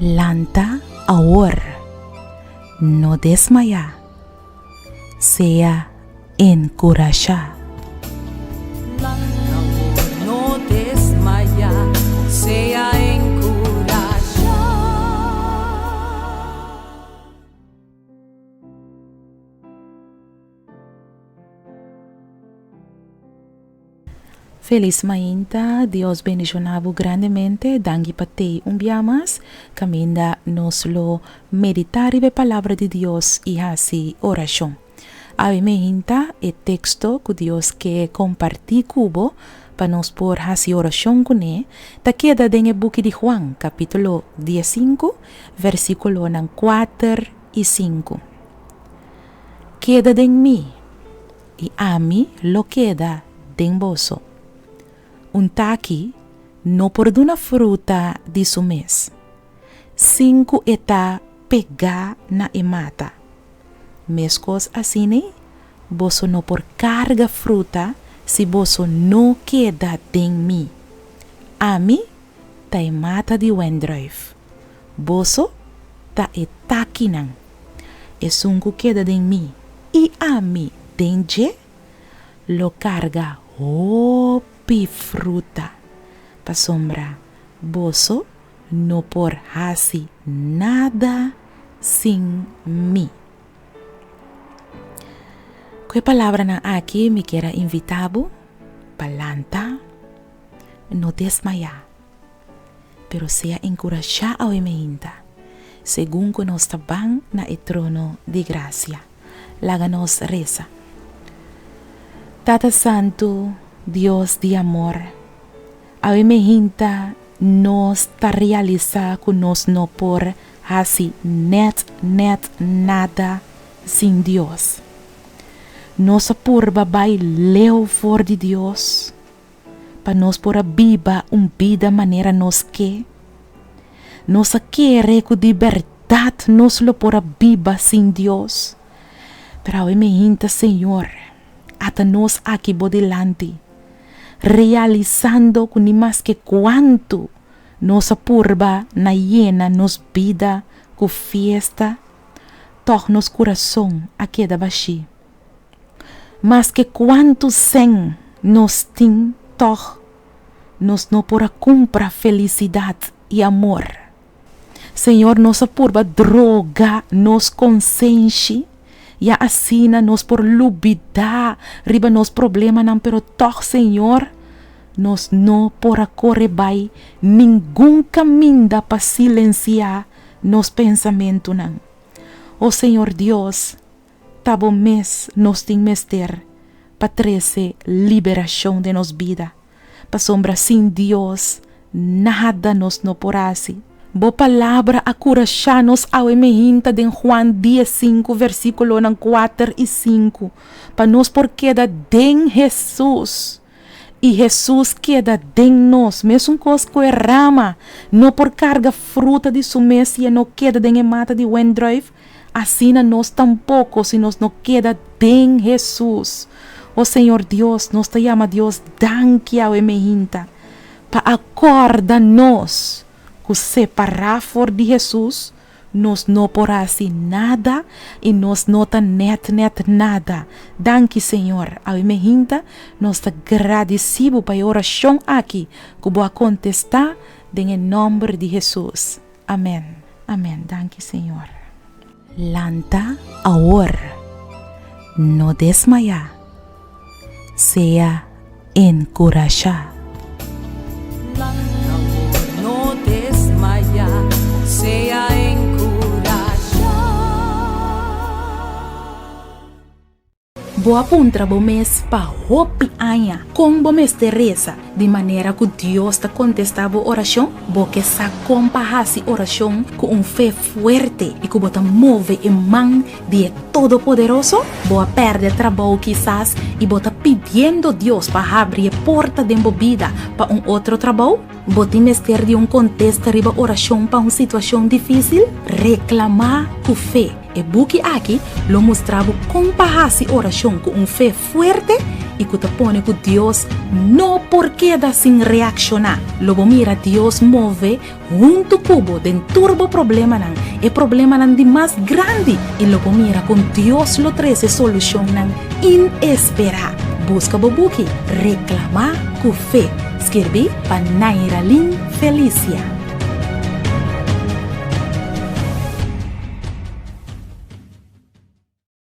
Lanta ahora, no desmaya, sea encorajar. No desmaya, sea encorajar. Feliz mainta, Dios bendicionabu grandemente, dangi patei biamas, caminda nos lo meditar a palavra de Dios y así oración. Ave mainta, el texto que Dios que comparti cubo, para nos por así oración con él, ta queda en el book de Juan, capítulo 15, versículo 4 y 5. Queda en mí, y a mí lo queda en vos. Un taqui no perdona fruta de su mes. 5 está pega na e mata. Mescos assim, boso no por carga fruta se boso no queda en mí. A mí ta e mata de wendrive. Boso ta e taquinan. E 5 queda en mí. E a mí denje lo carga fruta pa sombra boso no por hasi nada sin mí. Que palavra na aqui me quera invitabo palanta no desmaya pero sea encorajar ao emeinta según que nos taban na e trono de gracia. Láganos reza. Tata Santo, Dios de amor, a hinta nos ta realiza que nos no por así net nada sin Dios. Nos purba bai leo for de Dios, pa nos por viva vida manera nos que, nos quiere que de verdad nos lo por viva sin Dios. Pero a hinta Señor, hasta nos aquí delante, realizando con ni más que cuanto nos apurba na llena nos vida con fiesta, toch nos corazón a queda baixi. Mas que cuanto sen nos tin toch nos no por compra felicidad y amor. Señor, nos apurba droga nos consciência e assina nos por lubida, riba nos problema não, pero toch, Senhor, nos não por correr by nenhum caminho para silenciar nos pensamento não. Oh Senhor Deus, tabo mes nos tem mester para trazer liberação de nos vida, para sombra sem Deus, nada nos não porase. Bo palavra acurachanos ao emehinta de Juan 15, versículo 4 e 5. Para nos por queda den Jesus. E Jesus queda den nós. Mesmo cosco é rama. Não por carga fruta de sua mesia, não queda den mata de wendrive. Assim nós tampouco, se nos não queda den Jesus. O Senhor Deus, nos te chama Deus danke ao emehinta. Para acorda nós. Que separar for de Jesus, nos não porá assim nada e nos nota net nada. Danke, Senhor. Ao emehinta, nós te agradecemos para a oração aqui, que vou contestar em nome de Jesus. Amém. Amém. Danke, Senhor. Lanta ahora, no desmaya, sea encorajar. No desmaya, sea encorajar. Boa puntra bo mes pa hopi anha com bo mes Teresa de maneira que Deus te contestava oração bo que sa compa hasi oração com fé fuerte e que bota move em mão de todo poderoso boa perde trabalho quizás e bota pedindo Deus para abrir porta de vida para outro trabalho. Bota mester de contexto riba oração para situação difícil reclamar com fé E buki aqui lo mostrava compahasi oração com fé forte e que te pone que Deus não por queda sem reaccionar. Logo mira Deus move junto cubo den turbo problema nan. E problema nan de mais grande. E logo mira com Deus lo treze solução nan inesperada. Busca bobuki, reclamar com fé. Escrevi para Naira Lin Felicia.